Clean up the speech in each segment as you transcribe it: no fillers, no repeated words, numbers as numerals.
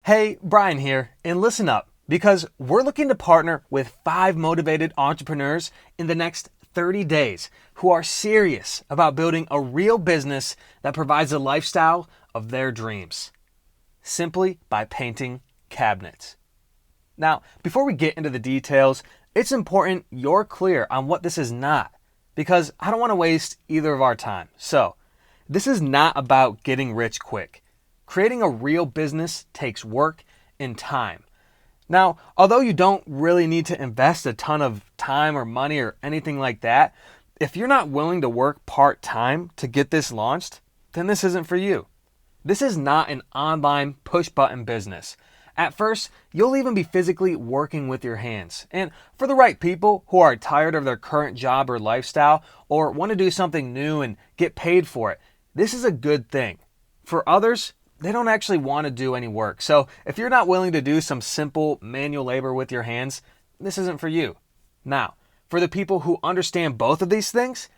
Hey, Brian here, and listen up because we're looking to partner with 5 motivated entrepreneurs in the next 30 days who are serious about building a real business that provides a lifestyle of their dreams simply by painting cabinets. Now, before we get into the details, it's important you're clear on what this is not because I don't want to waste either of our time. So, this is not about getting rich quick. Creating a real business takes work and time. Now, although you don't really need to invest a ton of time or money or anything like that, if you're not willing to work part-time to get this launched, then this isn't for you. This is not an online push-button business. At first, you'll even be physically working with your hands. And for the right people who are tired of their current job or lifestyle or want to do something new and get paid for it, this is a good thing. For others, they don't actually want to do any work. So if you're not willing to do some simple manual labor with your hands, this isn't for you. Now, for the people who understand both of these things,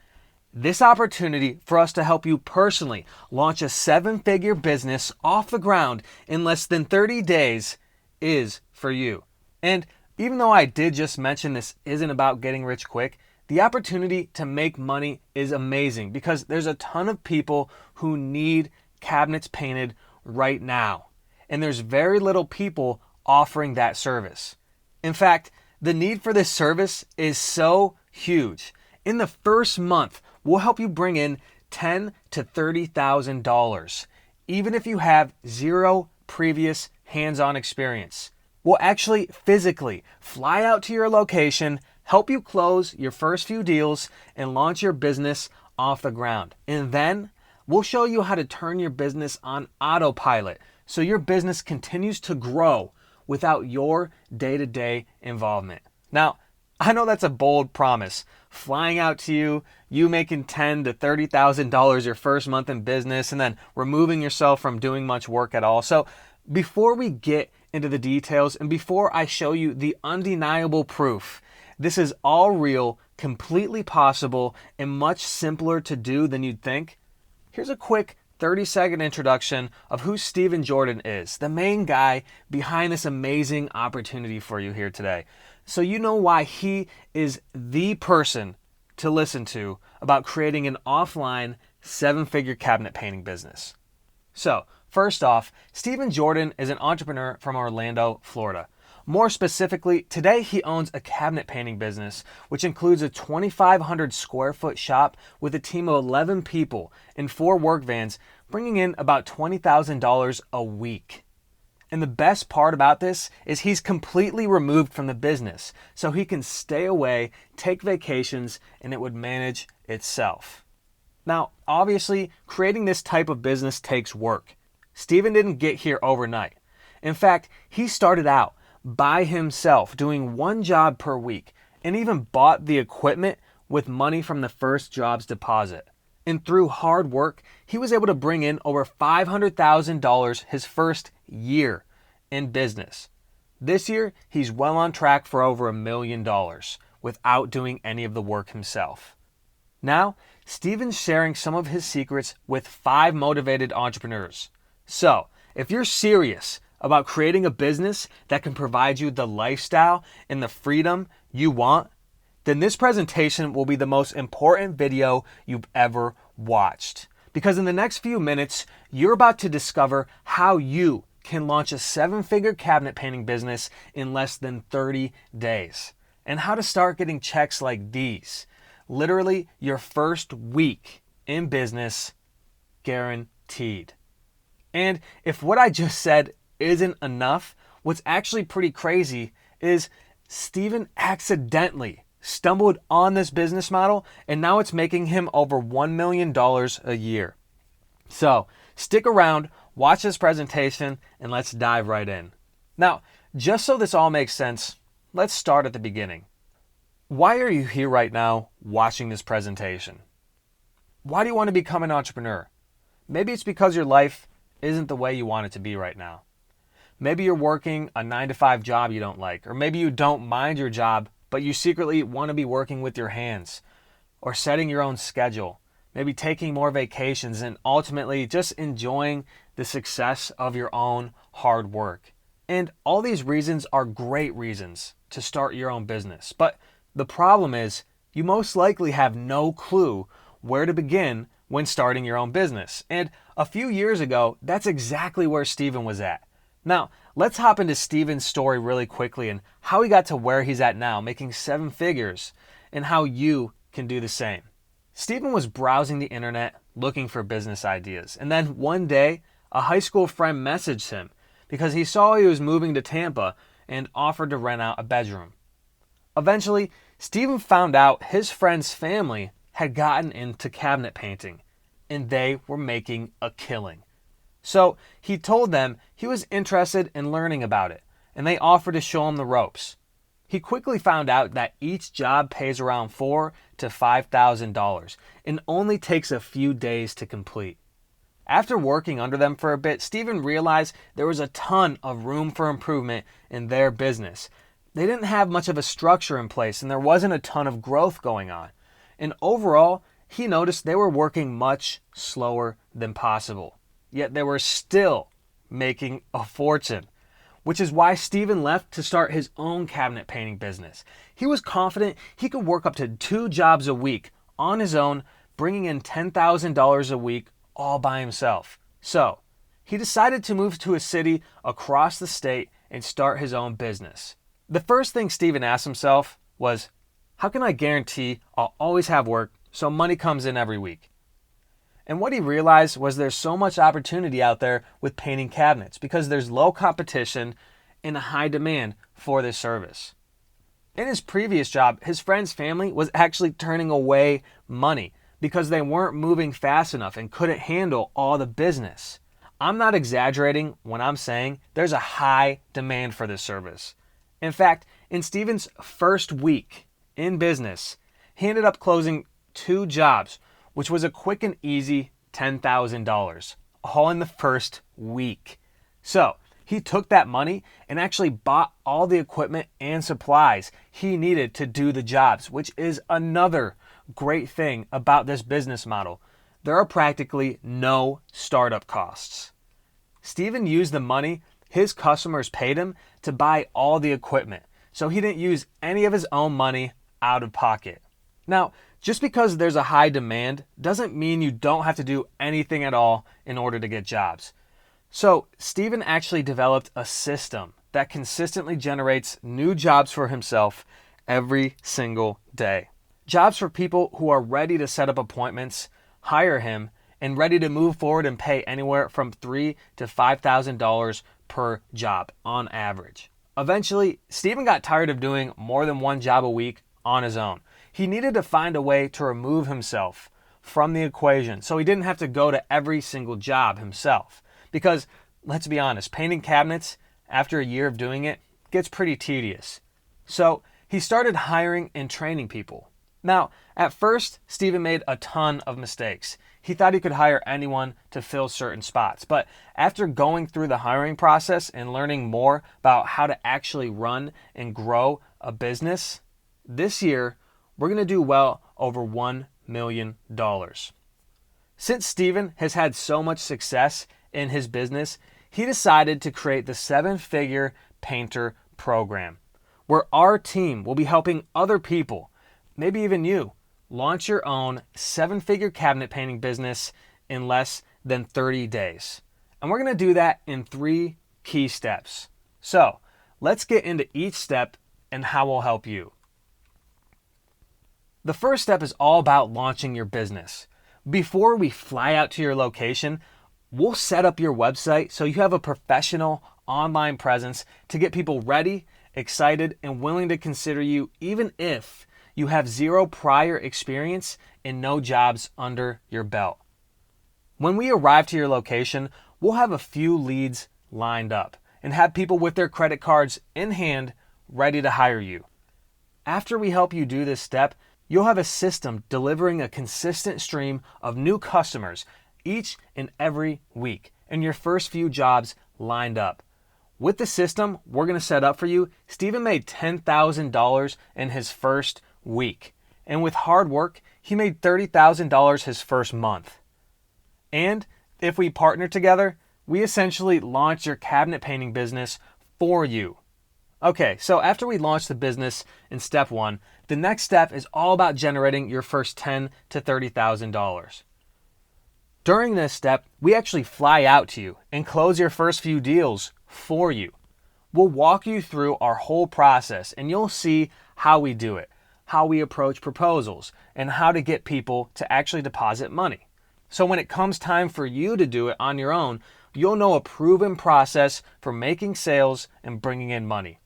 this opportunity for us to help you personally launch a 7-figure business off the ground in less than 30 days is for you. And even though I did just mention this isn't about getting rich quick, the opportunity to make money is amazing because there's a ton of people who need cabinets painted right now. And there's very little people offering that service. In fact, the need for this service is so huge. In the first month, we'll help you bring in $10,000 to $30,000, even if you have zero previous hands-on experience. We'll actually physically fly out to your location, help you close your first few deals, and launch your business off the ground. And then we'll show you how to turn your business on autopilot so your business continues to grow without your day-to-day involvement. Now, I know that's a bold promise. Flying out to you making $10,000 to $30,000 your first month in business, and then removing yourself from doing much work at all. So before we get into the details and before I show you the undeniable proof, this is all real, completely possible, and much simpler to do than you'd think. Here's a quick 30-second introduction of who Stephen Jordan is, the main guy behind this amazing opportunity for you here today. So you know why he is the person to listen to about creating an offline 7-figure cabinet painting business. So, first off, Stephen Jordan is an entrepreneur from Orlando, Florida. More specifically, today he owns a cabinet painting business, which includes a 2,500 square foot shop with a team of 11 people and 4 work vans, bringing in about $20,000 a week. And the best part about this is he's completely removed from the business, so he can stay away, take vacations, and it would manage itself. Now, obviously, creating this type of business takes work. Stephen didn't get here overnight. In fact, he started out by himself doing 1 job per week and even bought the equipment with money from the first job's deposit. And through hard work, he was able to bring in over $500,000 his first year in business. This year, he's well on track for over $1 million without doing any of the work himself. Now, Stephen's sharing some of his secrets with 5 motivated entrepreneurs. So, if you're serious about creating a business that can provide you the lifestyle and the freedom you want, then this presentation will be the most important video you've ever watched. Because in the next few minutes, you're about to discover how you can launch a 7-figure cabinet painting business in less than 30 days. And how to start getting checks like these. Literally your first week in business guaranteed. And if what I just said isn't enough, what's actually pretty crazy is Stephen accidentally stumbled on this business model and now it's making him over $1 million a year. So stick around, watch this presentation, and let's dive right in. Now, just so this all makes sense, let's start at the beginning. Why are you here right now watching this presentation? Why do you want to become an entrepreneur? Maybe it's because your life isn't the way you want it to be right now. Maybe you're working a 9-to-5 job you don't like, or maybe you don't mind your job, but you secretly want to be working with your hands, or setting your own schedule, maybe taking more vacations, and ultimately just enjoying the success of your own hard work. And all these reasons are great reasons to start your own business. But the problem is, you most likely have no clue where to begin when starting your own business. And a few years ago, that's exactly where Steven was at. Now, let's hop into Steven's story really quickly and how he got to where he's at now, making 7 figures, and how you can do the same. Steven was browsing the internet looking for business ideas. And then one day, a high school friend messaged him because he saw he was moving to Tampa and offered to rent out a bedroom. Eventually, Steven found out his friend's family had gotten into cabinet painting, and they were making a killing. So he told them he was interested in learning about it, and they offered to show him the ropes. He quickly found out that each job pays around $4,000 to $5,000 and only takes a few days to complete. After working under them for a bit, Steven realized there was a ton of room for improvement in their business. They didn't have much of a structure in place, and there wasn't a ton of growth going on. And overall, he noticed they were working much slower than possible. Yet they were still making a fortune, which is why Steven left to start his own cabinet painting business. He was confident he could work up to 2 jobs a week on his own, bringing in $10,000 a week all by himself. So he decided to move to a city across the state and start his own business. The first thing Steven asked himself was, how can I guarantee I'll always have work so money comes in every week? And what he realized was there's so much opportunity out there with painting cabinets because there's low competition and a high demand for this service. In his previous job, his friend's family was actually turning away money because they weren't moving fast enough and couldn't handle all the business. I'm not exaggerating when I'm saying there's a high demand for this service. In fact, in Steven's first week in business, he ended up closing 2 jobs, which was a quick and easy $10,000, all in the first week. So he took that money and actually bought all the equipment and supplies he needed to do the jobs, which is another great thing about this business model. There are practically no startup costs. Steven used the money his customers paid him to buy all the equipment, so he didn't use any of his own money out of pocket. Now, just because there's a high demand doesn't mean you don't have to do anything at all in order to get jobs. So Steven actually developed a system that consistently generates new jobs for himself every single day. Jobs for people who are ready to set up appointments, hire him, and ready to move forward and pay anywhere from $3,000 to $5,000 per job on average. Eventually, Steven got tired of doing more than 1 job a week on his own. He needed to find a way to remove himself from the equation so he didn't have to go to every single job himself. Because, let's be honest, painting cabinets after a year of doing it gets pretty tedious. So he started hiring and training people. Now, at first, Steven made a ton of mistakes. He thought he could hire anyone to fill certain spots. But after going through the hiring process and learning more about how to actually run and grow a business, this year, we're going to do well over $1 million. Since Steven has had so much success in his business, he decided to create the 7-Figure Painter Program, where our team will be helping other people, maybe even you, launch your own 7-figure cabinet painting business in less than 30 days. And we're going to do that in 3 key steps. So let's get into each step and how we'll help you. The first step is all about launching your business. Before we fly out to your location, we'll set up your website so you have a professional online presence to get people ready, excited, and willing to consider you even if you have 0 prior experience and no jobs under your belt. When we arrive to your location, we'll have a few leads lined up and have people with their credit cards in hand ready to hire you. After we help you do this step, you'll have a system delivering a consistent stream of new customers each and every week, and your first few jobs lined up. With the system we're going to set up for you, Steven made $10,000 in his first week. And with hard work, he made $30,000 his first month. And if we partner together, we essentially launch your cabinet painting business for you. Okay, so after we launch the business in step 1, the next step is all about generating your first $10,000 to $30,000. During this step, we actually fly out to you and close your first few deals for you. We'll walk you through our whole process and you'll see how we do it, how we approach proposals, and how to get people to actually deposit money. So when it comes time for you to do it on your own, you'll know a proven process for making sales and bringing in money.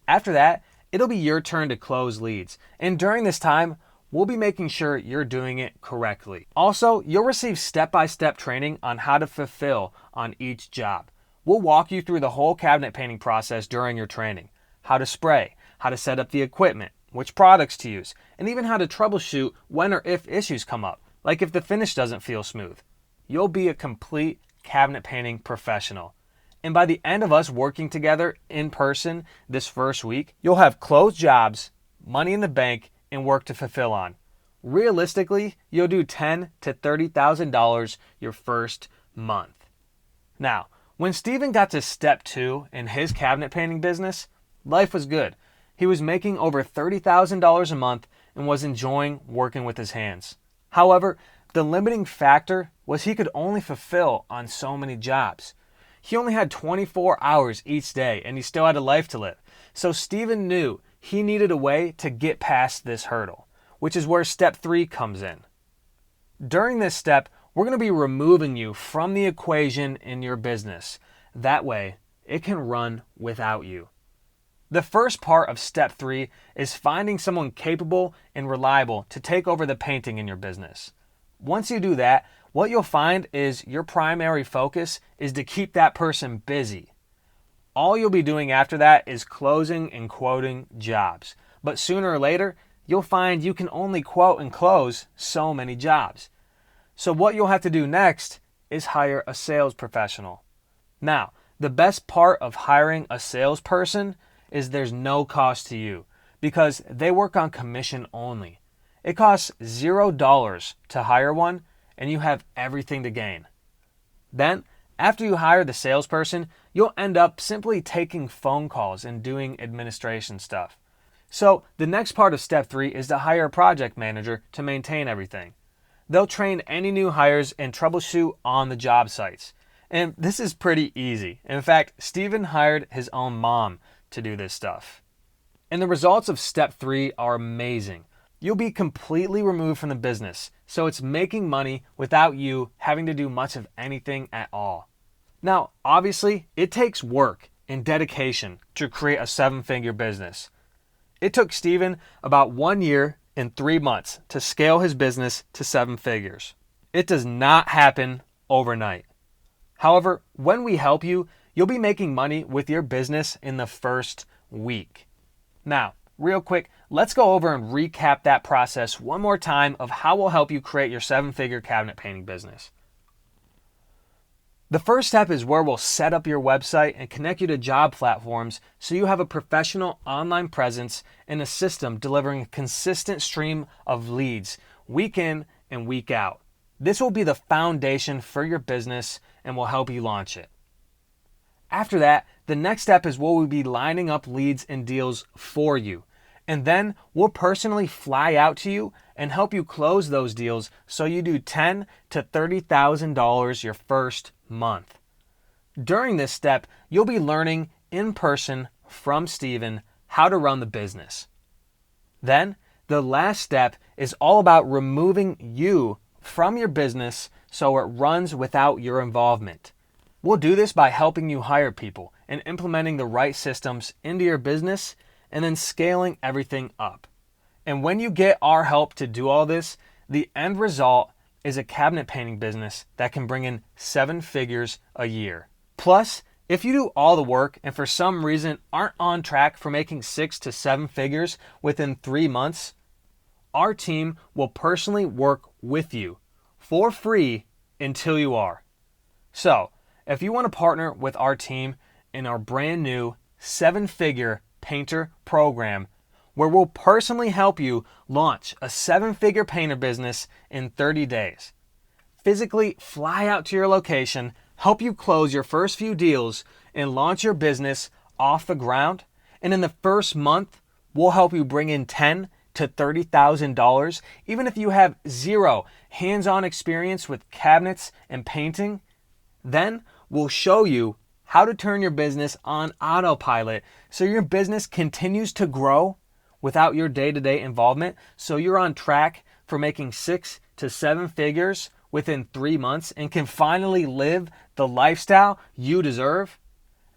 After that, it'll be your turn to close leads. And during this time, we'll be making sure you're doing it correctly. Also, you'll receive step-by-step training on how to fulfill on each job. We'll walk you through the whole cabinet painting process during your training. How to spray, how to set up the equipment, which products to use, and even how to troubleshoot when or if issues come up, like if the finish doesn't feel smooth. You'll be a complete cabinet painting professional. And by the end of us working together in person this first week, you'll have closed jobs, money in the bank, and work to fulfill on. Realistically, you'll do $10,000 to $30,000 your first month. Now, when Steven got to step 2 in his cabinet painting business, life was good. He was making over $30,000 a month and was enjoying working with his hands. However, the limiting factor was he could only fulfill on so many jobs. He only had 24 hours each day and he still had a life to live. So Steven knew he needed a way to get past this hurdle, which is where step 3 comes in. During this step, we're going to be removing you from the equation in your business. That way, it can run without you. The first part of step 3 is finding someone capable and reliable to take over the painting in your business. Once you do that, what you'll find is your primary focus is to keep that person busy. All you'll be doing after that is closing and quoting jobs. But sooner or later, you'll find you can only quote and close so many jobs. So what you'll have to do next is hire a sales professional. Now, the best part of hiring a salesperson is there's no cost to you because they work on commission only. It costs $0 to hire one and you have everything to gain. Then, after you hire the salesperson, you'll end up simply taking phone calls and doing administration stuff. So the next part of step 3 is to hire a project manager to maintain everything. They'll train any new hires and troubleshoot on the job sites. And this is pretty easy. In fact, Steven hired his own mom to do this stuff. And the results of step 3 are amazing. You'll be completely removed from the business, so it's making money without you having to do much of anything at all. Now, obviously, it takes work and dedication to create a 7-figure business. It took Steven about 1 year and 3 months to scale his business to 7 figures. It does not happen overnight. However, when we help you, you'll be making money with your business in the first week. Now, real quick, let's go over and recap that process one more time of how we'll help you create your 7-figure cabinet painting business. The first step is where we'll set up your website and connect you to job platforms so you have a professional online presence and a system delivering a consistent stream of leads week in and week out. This will be the foundation for your business and will help you launch it. After that, the next step is where we'll be lining up leads and deals for you. And then we'll personally fly out to you and help you close those deals so you do $10,000 to $30,000 your first month. During this step, you'll be learning in person from Steven how to run the business. Then, the last step is all about removing you from your business so it runs without your involvement. We'll do this by helping you hire people and implementing the right systems into your business and then scaling everything up. And when you get our help to do all this, the end result is a cabinet painting business that can bring in 7 figures a year. Plus, if you do all the work and for some reason aren't on track for making 6 to 7 figures within 3 months, our team will personally work with you for free until you are. So, if you want to partner with our team in our brand new 7-figure painter program, where we'll personally help you launch a 7-figure painter business in 30 days, physically fly out to your location, help you close your first few deals, and launch your business off the ground. And in the first month, we'll help you bring in $10,000 to $30,000, even if you have zero hands-on experience with cabinets and painting. Then we'll show you how to turn your business on autopilot so your business continues to grow without your day-to-day involvement, so you're on track for making 6 to 7 figures within 3 months and can finally live the lifestyle you deserve.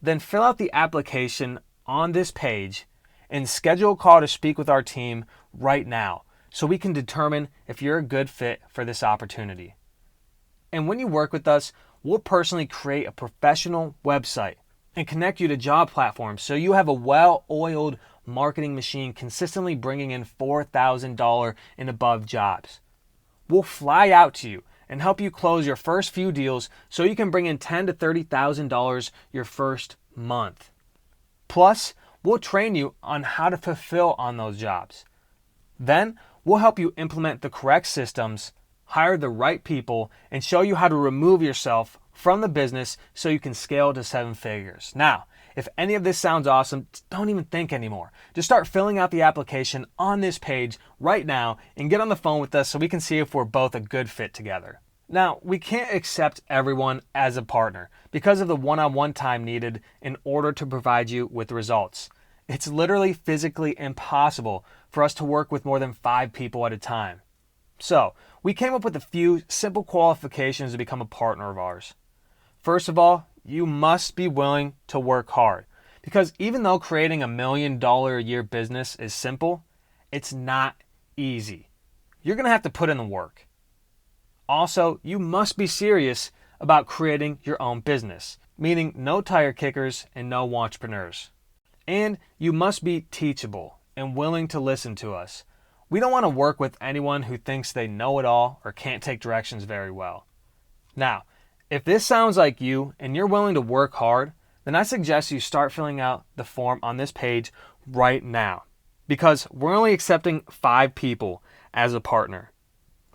Then fill out the application on this page and schedule a call to speak with our team right now so we can determine if you're a good fit for this opportunity. And when you work with us, we'll personally create a professional website and connect you to job platforms so you have a well-oiled marketing machine consistently bringing in $4,000 and above jobs. We'll fly out to you and help you close your first few deals so you can bring in $10,000 to $30,000 your first month. Plus, we'll train you on how to fulfill on those jobs. Then, we'll help you implement the correct systems, hire the right people, and show you how to remove yourself from the business so you can scale to 7 figures. Now, if any of this sounds awesome, don't even think anymore. Just start filling out the application on this page right now and get on the phone with us so we can see if we're both a good fit together. Now, we can't accept everyone as a partner because of the one-on-one time needed in order to provide you with results. It's literally physically impossible for us to work with more than 5 people at a time. So, we came up with a few simple qualifications to become a partner of ours. First of all, you must be willing to work hard, because even though creating $1 million a year business is simple, it's not easy. You're going to have to put in the work. Also, you must be serious about creating your own business, meaning no tire kickers and no entrepreneurs. And you must be teachable and willing to listen to us. We don't want to work with anyone who thinks they know it all or can't take directions very well. Now, if this sounds like you and you're willing to work hard, then I suggest you start filling out the form on this page right now, because we're only accepting 5 people as a partner.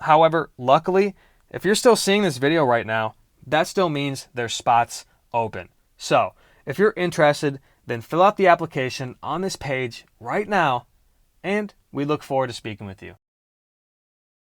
However, luckily, if you're still seeing this video right now, that still means there's spots open. So, if you're interested, then fill out the application on this page right now, and we look forward to speaking with you.